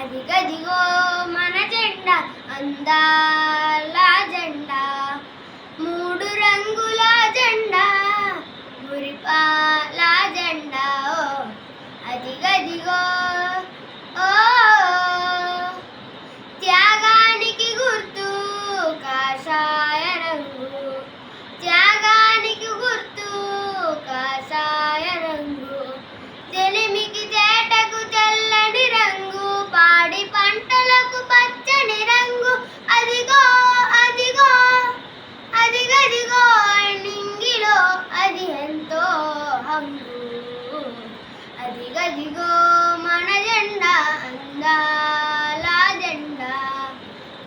అదిగదిగో మన జెండా అందాల జెండా, మూడు రంగుల జెండా, మురిపాల జెండా. అదిగదిగో ఓ త్యాగానికి గుర్తు కాషాయ రంగు, త్యాగానికి గుర్తు కాషాయ రంగు, తెలిమికి తేటకు తెల్లని రంగు, పాడి పంటలకు పచ్చని రంగు. అదిగో అదిగో అదిగదిగో నింగిలో అది ఎంతో హంగు. అదిగదిగో మన జెండా అందాల జెండా,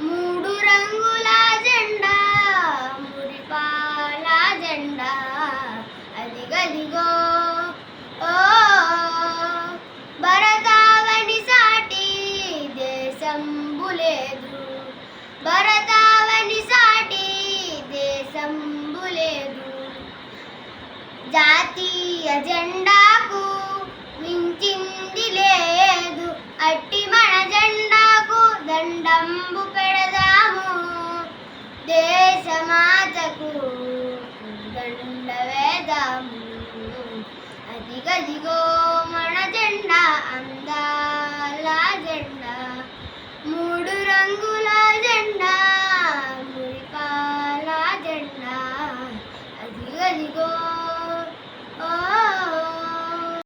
మూడు రంగుల జెండా, మురిపాల జెండా. అదిగదిగో ఓ భరతావని సాటి దేశంబు లేదు, భరతావని సాటి దేశంబు లేదు, జాతీయ జెండాకు మించింది లేదు. అట్టి మన జెండాకు దండంబు పెడదాము, దేశమాతకు దండ వేదాము. అదిగదిగో